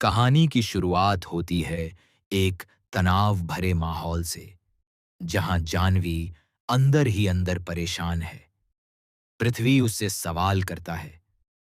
कहानी की शुरुआत होती है एक तनाव भरे माहौल से, जहां जानवी अंदर ही अंदर परेशान है। पृथ्वी उससे सवाल करता है।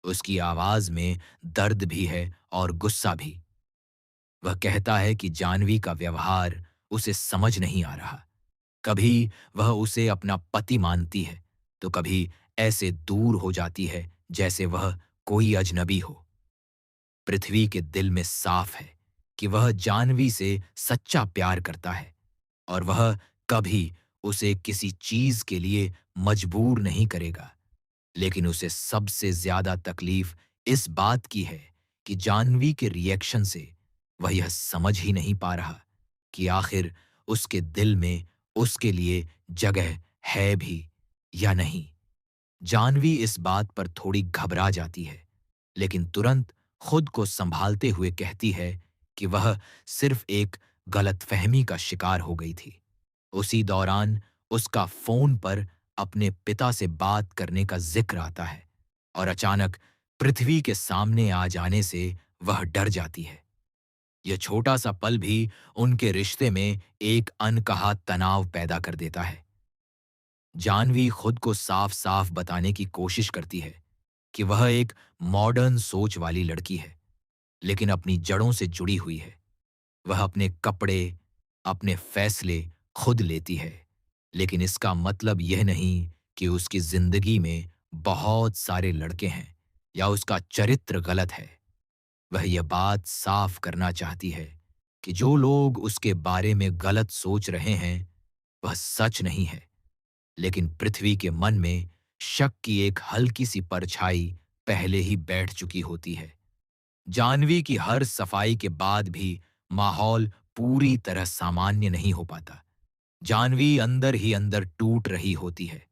उसकी आवाज में दर्द भी है और गुस्सा भी। वह कहता है कि जानवी का व्यवहार उसे समझ नहीं आ रहा। कभी वह उसे अपना पति मानती है, तो कभी ऐसे दूर हो जाती है जैसे वह कोई अजनबी हो। पृथ्वी के दिल में साफ है कि वह जानवी से सच्चा प्यार करता है और वह कभी उसे किसी चीज के लिए मजबूर नहीं करेगा। लेकिन उसे सबसे ज्यादा तकलीफ इस बात की है कि जानवी के रिएक्शन से वह यह समझ ही नहीं पा रहा कि आखिर उसके दिल में उसके लिए जगह है भी या नहीं। जानवी इस बात पर थोड़ी घबरा जाती है, लेकिन तुरंत खुद को संभालते हुए कहती है कि वह सिर्फ एक गलतफहमी का शिकार हो गई थी। उसी दौरान उसका फोन पर अपने पिता से बात करने का जिक्र आता है और अचानक पृथ्वी के सामने आ जाने से वह डर जाती है। यह छोटा सा पल भी उनके रिश्ते में एक अनकहा तनाव पैदा कर देता है। जानवी खुद को साफ साफ बताने की कोशिश करती है कि वह एक मॉडर्न सोच वाली लड़की है, लेकिन अपनी जड़ों से जुड़ी हुई है। वह अपने कपड़े, अपने फैसले खुद लेती है, लेकिन इसका मतलब यह नहीं कि उसकी जिंदगी में बहुत सारे लड़के हैं या उसका चरित्र गलत है। वह यह बात साफ करना चाहती है कि जो लोग उसके बारे में गलत सोच रहे हैं, वह सच नहीं है। लेकिन पृथ्वी के मन में शक की एक हल्की सी परछाई पहले ही बैठ चुकी होती है। जानवी की हर सफाई के बाद भी माहौल पूरी तरह सामान्य नहीं हो पाता। जानवी अंदर ही अंदर टूट रही होती है,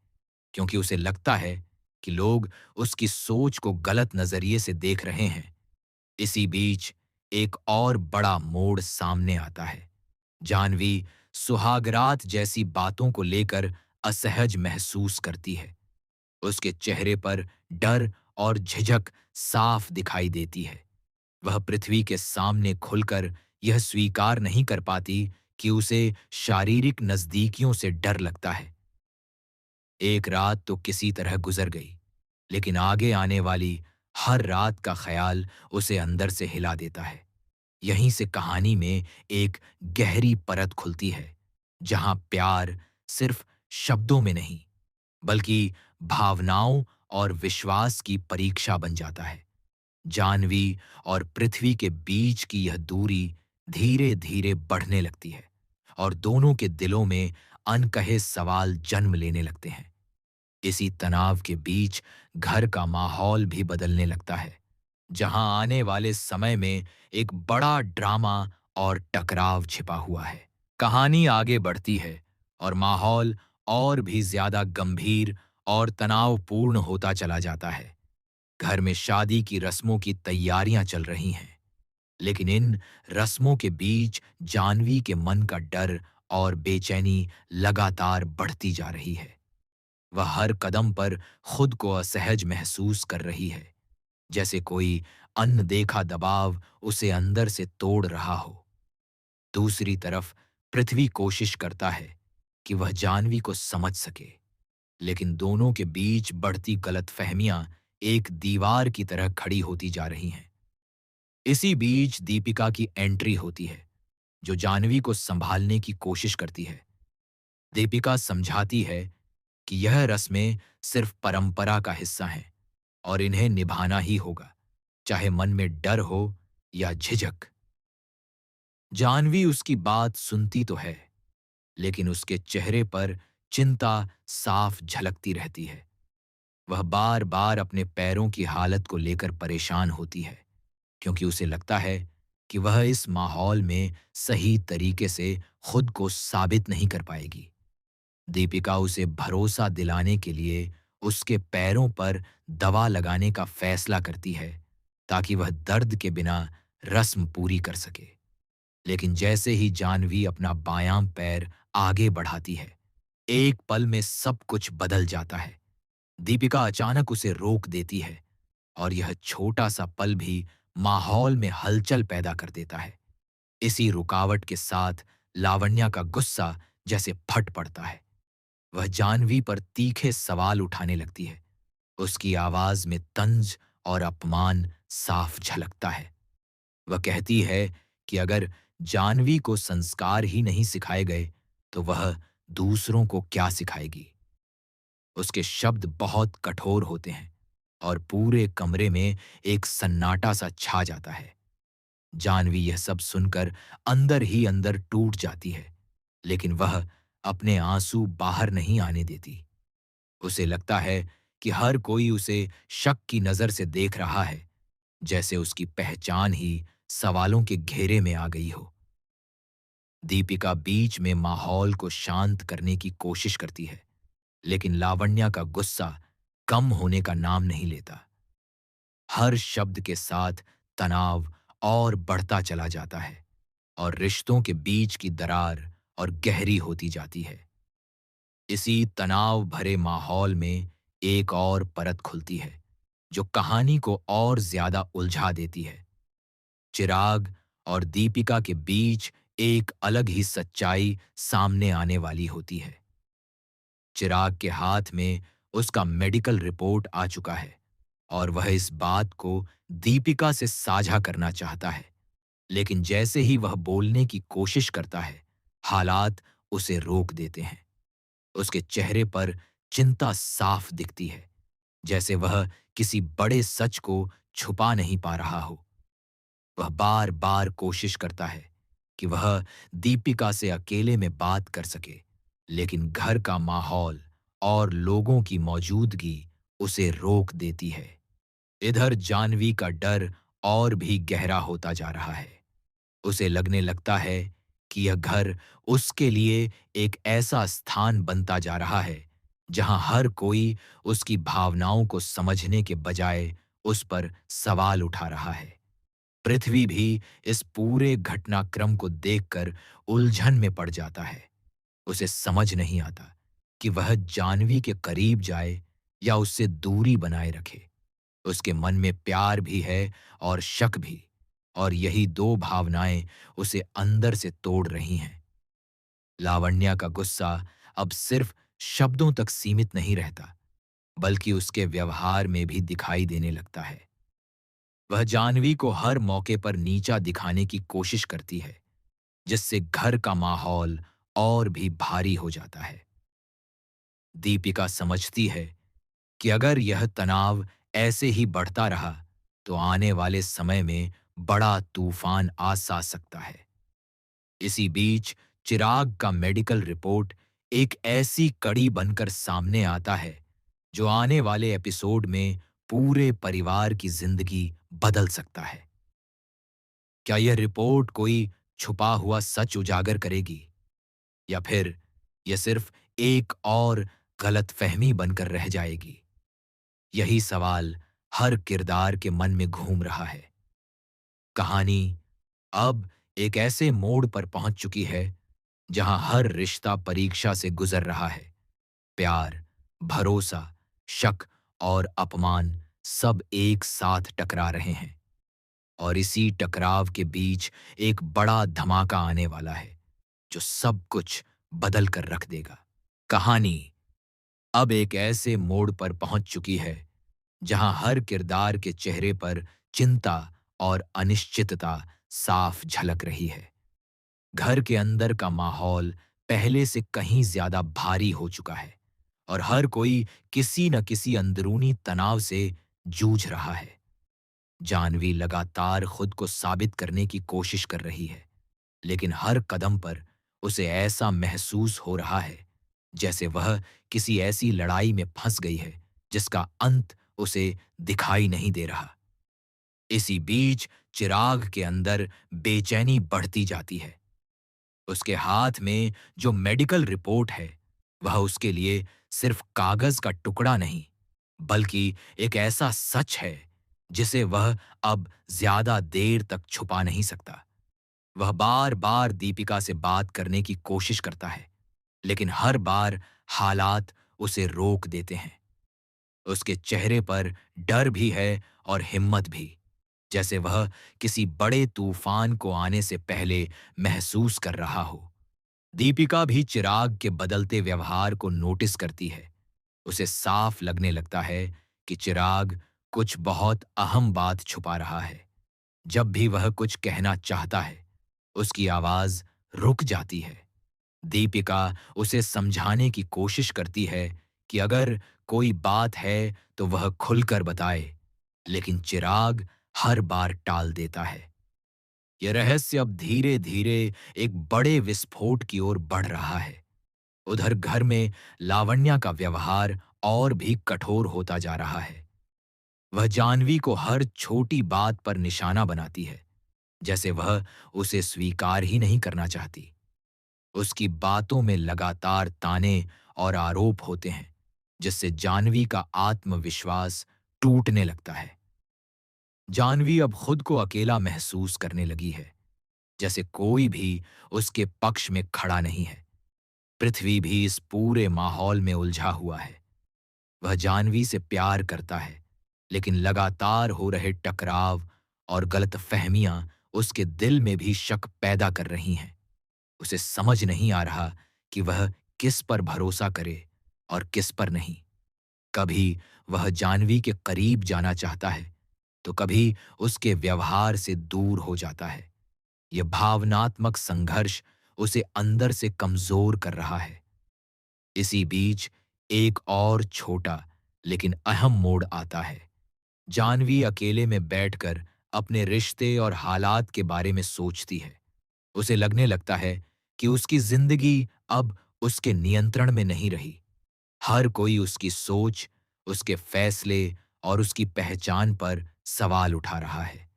क्योंकि उसे लगता है कि लोग उसकी सोच को गलत नजरिए से देख रहे हैं। इसी बीच एक और बड़ा मोड़ सामने आता है। जानवी सुहागरात जैसी बातों को लेकर असहज महसूस करती है। उसके चेहरे पर डर और झिझक साफ दिखाई देती है। वह पृथ्वी के सामने खुलकर यह स्वीकार नहीं कर पाती कि उसे शारीरिक नजदीकियों से डर लगता है। एक रात तो किसी तरह गुजर गई, लेकिन आगे आने वाली हर रात का ख्याल उसे अंदर से हिला देता है। यहीं से कहानी में एक गहरी परत खुलती है, जहां प्यार सिर्फ शब्दों में नहीं, बल्कि भावनाओं और विश्वास की परीक्षा बन जाता है। जानवी और पृथ्वी के बीच की यह दूरी धीरे धीरे बढ़ने लगती है और दोनों के दिलों में अनकहे सवाल जन्म लेने लगते हैं। इसी तनाव के बीच घर का माहौल भी बदलने लगता है, जहां आने वाले समय में एक बड़ा ड्रामा और टकराव छिपा हुआ है। कहानी आगे बढ़ती है और माहौल और भी ज्यादा गंभीर और तनावपूर्ण होता चला जाता है। घर में शादी की रस्मों की तैयारियां चल रही हैं, लेकिन इन रस्मों के बीच जानवी के मन का डर और बेचैनी लगातार बढ़ती जा रही है। वह हर कदम पर खुद को असहज महसूस कर रही है, जैसे कोई अनदेखा दबाव उसे अंदर से तोड़ रहा हो। दूसरी तरफ पृथ्वी कोशिश करता है कि वह जानवी को समझ सके, लेकिन दोनों के बीच बढ़ती गलतफहमियां एक दीवार की तरह खड़ी होती जा रही हैं। इसी बीच दीपिका की एंट्री होती है, जो जानवी को संभालने की कोशिश करती है। दीपिका समझाती है कि यह रस्में सिर्फ परंपरा का हिस्सा हैं और इन्हें निभाना ही होगा, चाहे मन में डर हो या झिझक। जानवी उसकी बात सुनती तो है, लेकिन उसके चेहरे पर चिंता साफ झलकती रहती है। वह बार बार अपने पैरों की हालत को लेकर परेशान होती है, क्योंकि उसे लगता है कि वह इस माहौल में सही तरीके से खुद को साबित नहीं कर पाएगी। दीपिका उसे भरोसा दिलाने के लिए उसके पैरों पर दवा लगाने का फैसला करती है, ताकि वह दर्द के बिना रस्म पूरी कर सके। लेकिन जैसे ही जानवी अपना बायां पैर आगे बढ़ाती है, एक पल में सब कुछ बदल जाता है। दीपिका अचानक उसे रोक देती है और यह छोटा सा पल भी माहौल में हलचल पैदा कर देता है। इसी रुकावट के साथ लावण्या का गुस्सा जैसे फट पड़ता है। वह जानवी पर तीखे सवाल उठाने लगती है। उसकी आवाज में तंज और अपमान साफ झलकता है। वह कहती है कि अगर जानवी को संस्कार ही नहीं सिखाए गए तो वह दूसरों को क्या सिखाएगी। उसके शब्द बहुत कठोर होते हैं और पूरे कमरे में एक सन्नाटा सा छा जाता है। जानवी यह सब सुनकर अंदर ही अंदर टूट जाती है, लेकिन वह अपने आंसू बाहर नहीं आने देती। उसे लगता है कि हर कोई उसे शक की नजर से देख रहा है, जैसे उसकी पहचान ही सवालों के घेरे में आ गई हो। दीपिका बीच में माहौल को शांत करने की कोशिश करती है, लेकिन लावण्या का गुस्सा कम होने का नाम नहीं लेता। हर शब्द के साथ तनाव और बढ़ता चला जाता है और रिश्तों के बीच की दरार और गहरी होती जाती है। इसी तनाव भरे माहौल में एक और परत खुलती है, जो कहानी को और ज्यादा उलझा देती है। चिराग और दीपिका के बीच एक अलग ही सच्चाई सामने आने वाली होती है। चिराग के हाथ में उसका मेडिकल रिपोर्ट आ चुका है और वह इस बात को दीपिका से साझा करना चाहता है, लेकिन जैसे ही वह बोलने की कोशिश करता है, हालात उसे रोक देते हैं। उसके चेहरे पर चिंता साफ दिखती है, जैसे वह किसी बड़े सच को छुपा नहीं पा रहा हो। वह बार बार कोशिश करता है कि वह दीपिका से अकेले में बात कर सके, लेकिन घर का माहौल और लोगों की मौजूदगी उसे रोक देती है। इधर जानवी का डर और भी गहरा होता जा रहा है। उसे लगने लगता है कि यह घर उसके लिए एक ऐसा स्थान बनता जा रहा है जहां हर कोई उसकी भावनाओं को समझने के बजाय उस पर सवाल उठा रहा है। पृथ्वी भी इस पूरे घटनाक्रम को देखकर उलझन में पड़ जाता है। उसे समझ नहीं आता कि वह जानवी के करीब जाए या उससे दूरी बनाए रखे। उसके मन में प्यार भी है और शक भी, और यही दो भावनाएं उसे अंदर से तोड़ रही हैं। लावण्या का गुस्सा अब सिर्फ शब्दों तक सीमित नहीं रहता, बल्कि उसके व्यवहार में भी दिखाई देने लगता है। वह जानवी को हर मौके पर नीचा दिखाने की कोशिश करती है, जिससे घर का माहौल और भी भारी हो जाता है। दीपिका समझती है कि अगर यह तनाव ऐसे ही बढ़ता रहा तो आने वाले समय में बड़ा तूफान आ सकता है। इसी बीच चिराग का मेडिकल रिपोर्ट एक ऐसी कड़ी बनकर सामने आता है जो आने वाले एपिसोड में पूरे परिवार की जिंदगी बदल सकता है। क्या यह रिपोर्ट कोई छुपा हुआ सच उजागर करेगी, या फिर यह सिर्फ एक और गलतफहमी बनकर रह जाएगी? यही सवाल हर किरदार के मन में घूम रहा है। कहानी अब एक ऐसे मोड़ पर पहुंच चुकी है जहां हर रिश्ता परीक्षा से गुजर रहा है। प्यार, भरोसा, शक और अपमान सब एक साथ टकरा रहे हैं, और इसी टकराव के बीच एक बड़ा धमाका आने वाला है जो सब कुछ बदल कर रख देगा। कहानी अब एक ऐसे मोड़ पर पहुंच चुकी है जहां हर किरदार के चेहरे पर चिंता और अनिश्चितता साफ झलक रही है। घर के अंदर का माहौल पहले से कहीं ज्यादा भारी हो चुका है और हर कोई किसी न किसी अंदरूनी तनाव से जूझ रहा है। जानवी लगातार खुद को साबित करने की कोशिश कर रही है, लेकिन हर कदम पर उसे ऐसा महसूस हो रहा है जैसे वह किसी ऐसी लड़ाई में फंस गई है जिसका अंत उसे दिखाई नहीं दे रहा। इसी बीच चिराग के अंदर बेचैनी बढ़ती जाती है। उसके हाथ में जो मेडिकल रिपोर्ट है, वह उसके लिए सिर्फ कागज का टुकड़ा नहीं, बल्कि एक ऐसा सच है जिसे वह अब ज्यादा देर तक छुपा नहीं सकता। वह बार बार दीपिका से बात करने की कोशिश करता है, लेकिन हर बार हालात उसे रोक देते हैं। उसके चेहरे पर डर भी है और हिम्मत भी, जैसे वह किसी बड़े तूफान को आने से पहले महसूस कर रहा हो। दीपिका भी चिराग के बदलते व्यवहार को नोटिस करती है। उसे साफ लगने लगता है कि चिराग कुछ बहुत अहम बात छुपा रहा है। जब भी वह कुछ कहना चाहता है, उसकी आवाज रुक जाती है। दीपिका उसे समझाने की कोशिश करती है कि अगर कोई बात है तो वह खुलकर बताए, लेकिन चिराग हर बार टाल देता है। यह रहस्य अब धीरे-धीरे एक बड़े विस्फोट की ओर बढ़ रहा है। उधर घर में लावण्या का व्यवहार और भी कठोर होता जा रहा है। वह जानवी को हर छोटी बात पर निशाना बनाती है, जैसे वह उसे स्वीकार ही नहीं करना चाहती। उसकी बातों में लगातार ताने और आरोप होते हैं, जिससे जानवी का आत्मविश्वास टूटने लगता है। जानवी अब खुद को अकेला महसूस करने लगी है, जैसे कोई भी उसके पक्ष में खड़ा नहीं है। पृथ्वी भी इस पूरे माहौल में उलझा हुआ है। वह जानवी से प्यार करता है, लेकिन लगातार हो रहे टकराव और गलतफहमियां उसके दिल में भी शक पैदा कर रही हैं। उसे समझ नहीं आ रहा कि वह किस पर भरोसा करे और किस पर नहीं। कभी वह जानवी के करीब जाना चाहता है, तो कभी उसके व्यवहार से दूर हो जाता है। यह भावनात्मक संघर्ष उसे अंदर से कमजोर कर रहा है। इसी बीच एक और छोटा लेकिन अहम मोड़ आता है। जानवी अकेले में बैठकर अपने रिश्ते और हालात के बारे में सोचती है। उसे लगने लगता है कि उसकी जिंदगी अब उसके नियंत्रण में नहीं रही। हर कोई उसकी सोच, उसके फैसले और उसकी पहचान पर सवाल उठा रहा है।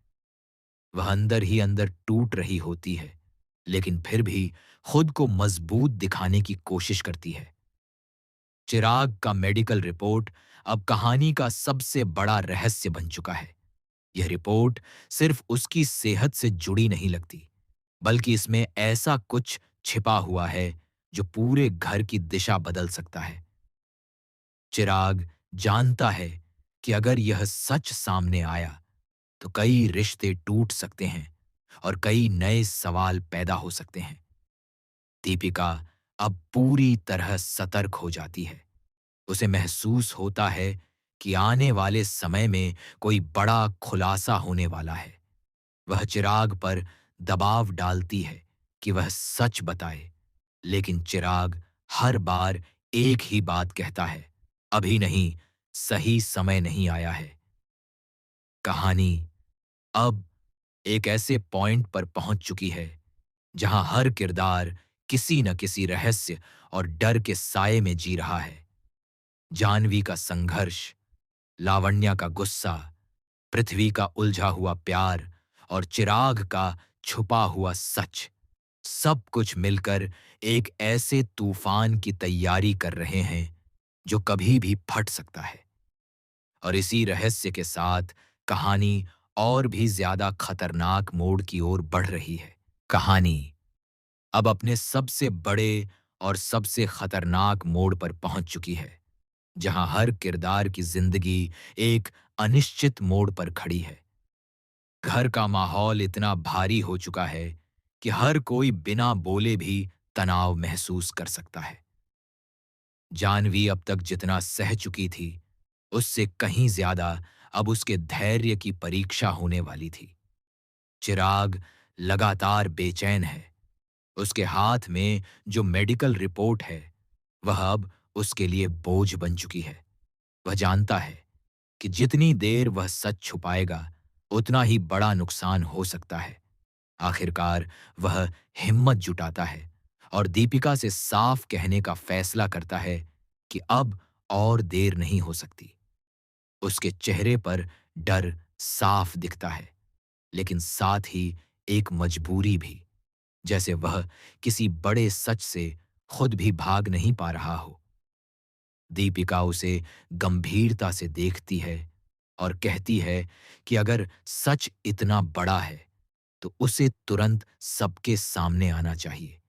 वह अंदर ही अंदर टूट रही होती है, लेकिन फिर भी खुद को मजबूत दिखाने की कोशिश करती है। चिराग का मेडिकल रिपोर्ट अब कहानी का सबसे बड़ा रहस्य बन चुका है। यह रिपोर्ट सिर्फ उसकी सेहत से जुड़ी नहीं लगती, बल्कि इसमें ऐसा कुछ छिपा हुआ है जो पूरे घर की दिशा बदल सकता है। चिराग जानता है कि अगर यह सच सामने आया, तो कई रिश्ते टूट सकते हैं और कई नए सवाल पैदा हो सकते हैं। दीपिका अब पूरी तरह सतर्क हो जाती है। उसे महसूस होता है कि आने वाले समय में कोई बड़ा खुलासा होने वाला है। वह चिराग पर दबाव डालती है कि वह सच बताए, लेकिन चिराग हर बार एक ही बात कहता है, अभी नहीं, सही समय नहीं आया है। कहानी अब एक ऐसे पॉइंट पर पहुंच चुकी है जहां हर किरदार किसी न किसी रहस्य और डर के साए में जी रहा है। जानवी का संघर्ष, लावण्या का गुस्सा, पृथ्वी का उलझा हुआ प्यार और चिराग का छुपा हुआ सच, सब कुछ मिलकर एक ऐसे तूफान की तैयारी कर रहे हैं जो कभी भी फट सकता है। और इसी रहस्य के साथ कहानी और भी ज्यादा खतरनाक मोड़ की ओर बढ़ रही है। कहानी अब अपने सबसे बड़े और सबसे खतरनाक मोड़ पर पहुंच चुकी है, जहां हर किरदार की जिंदगी एक अनिश्चित मोड़ पर खड़ी है। घर का माहौल इतना भारी हो चुका है कि हर कोई बिना बोले भी तनाव महसूस कर सकता है। जानवी अब तक जितना सह चुकी थी, उससे कहीं ज्यादा अब उसके धैर्य की परीक्षा होने वाली थी। चिराग लगातार बेचैन है। उसके हाथ में जो मेडिकल रिपोर्ट है, वह अब उसके लिए बोझ बन चुकी है। वह जानता है कि जितनी देर वह सच छुपाएगा, उतना ही बड़ा नुकसान हो सकता है। आखिरकार वह हिम्मत जुटाता है और दीपिका से साफ कहने का फैसला करता है कि अब और देर नहीं हो सकती। उसके चेहरे पर डर साफ दिखता है, लेकिन साथ ही एक मजबूरी भी, जैसे वह किसी बड़े सच से खुद भी भाग नहीं पा रहा हो। दीपिका उसे गंभीरता से देखती है और कहती है कि अगर सच इतना बड़ा है, तो उसे तुरंत सबके सामने आना चाहिए।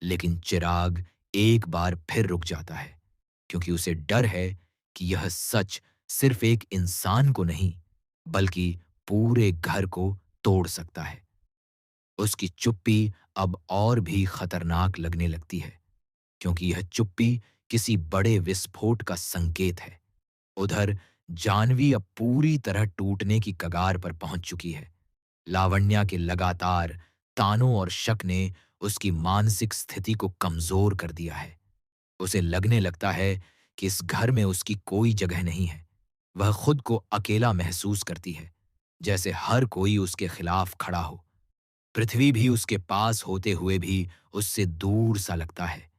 लेकिन चिराग एक बार फिर रुक जाता है, क्योंकि उसे डर है कि यह सच सिर्फ एक इंसान को नहीं, बल्कि पूरे घर को तोड़ सकता है। उसकी चुप्पी अब और भी खतरनाक लगने लगती है, क्योंकि यह चुप्पी किसी बड़े विस्फोट का संकेत है। उधर जानवी अब पूरी तरह टूटने की कगार पर पहुंच चुकी है। लावण्या के लगातार तानों और शक ने उसकी मानसिक स्थिति को कमजोर कर दिया है। उसे लगने लगता है कि इस घर में उसकी कोई जगह नहीं है। वह खुद को अकेला महसूस करती है, जैसे हर कोई उसके खिलाफ खड़ा हो। पृथ्वी भी उसके पास होते हुए भी उससे दूर सा लगता है,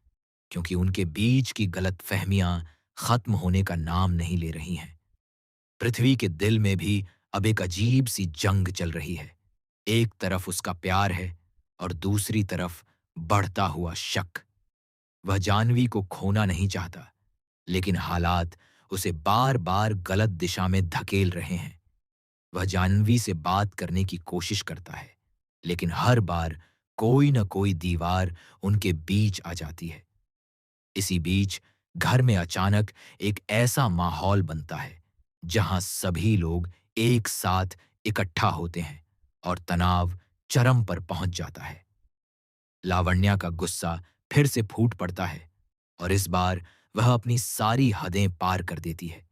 क्योंकि उनके बीच की गलतफहमियां खत्म होने का नाम नहीं ले रही हैं। पृथ्वी के दिल में भी अब एक अजीब सी जंग चल रही है। एक तरफ उसका प्यार है और दूसरी तरफ बढ़ता हुआ शक। वह जानवी को खोना नहीं चाहता, लेकिन हालात उसे बार बार गलत दिशा में धकेल रहे हैं। वह जानवी से बात करने की कोशिश करता है, लेकिन हर बार कोई न कोई दीवार उनके बीच आ जाती है। इसी बीच घर में अचानक एक ऐसा माहौल बनता है जहां सभी लोग एक साथ इकट्ठा होते हैं और तनाव चरम पर पहुंच जाता है। लावण्या का गुस्सा फिर से फूट पड़ता है और इस बार वह अपनी सारी हदें पार कर देती है।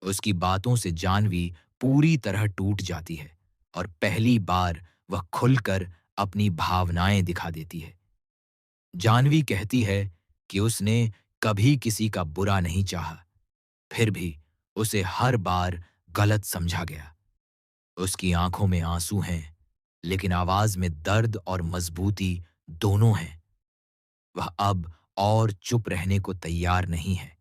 उसकी बातों से जानवी पूरी तरह टूट जाती है और पहली बार वह खुलकर अपनी भावनाएं दिखा देती है। जानवी कहती है कि उसने कभी किसी का बुरा नहीं चाहा, फिर भी उसे हर बार गलत समझा गया। उसकी आंखों में आंसू हैं, लेकिन आवाज में दर्द और मजबूती दोनों हैं। वह अब और चुप रहने को तैयार नहीं है।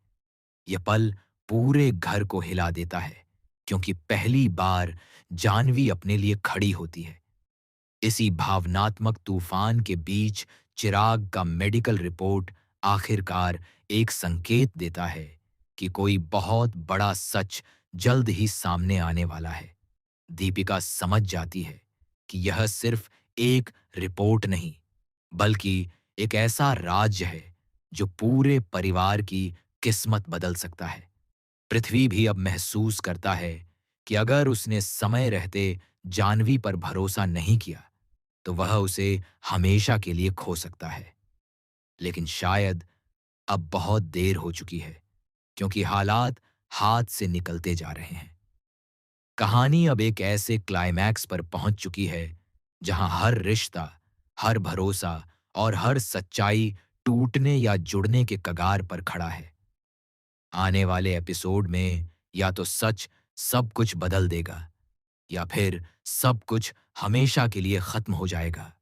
यह पल पूरे घर को हिला देता है, क्योंकि पहली बार जानवी अपने लिए खड़ी होती है। इसी भावनात्मक तूफान के बीच चिराग का मेडिकल रिपोर्ट आखिरकार एक संकेत देता है कि कोई बहुत बड़ा सच जल्द ही सामने आने वाला है। दीपिका समझ जाती है कि यह सिर्फ एक रिपोर्ट नहीं, बल्कि एक ऐसा राज्य है जो पूरे परिवार की किस्मत बदल सकता है। पृथ्वी भी अब महसूस करता है कि अगर उसने समय रहते जानवी पर भरोसा नहीं किया, तो वह उसे हमेशा के लिए खो सकता है। लेकिन शायद अब बहुत देर हो चुकी है, क्योंकि हालात हाथ से निकलते जा रहे हैं। कहानी अब एक ऐसे क्लाइमैक्स पर पहुंच चुकी है जहां हर रिश्ता, हर भरोसा और हर सच्चाई टूटने या जुड़ने के कगार पर खड़ा है। आने वाले एपिसोड में या तो सच सब कुछ बदल देगा, या फिर सब कुछ हमेशा के लिए खत्म हो जाएगा।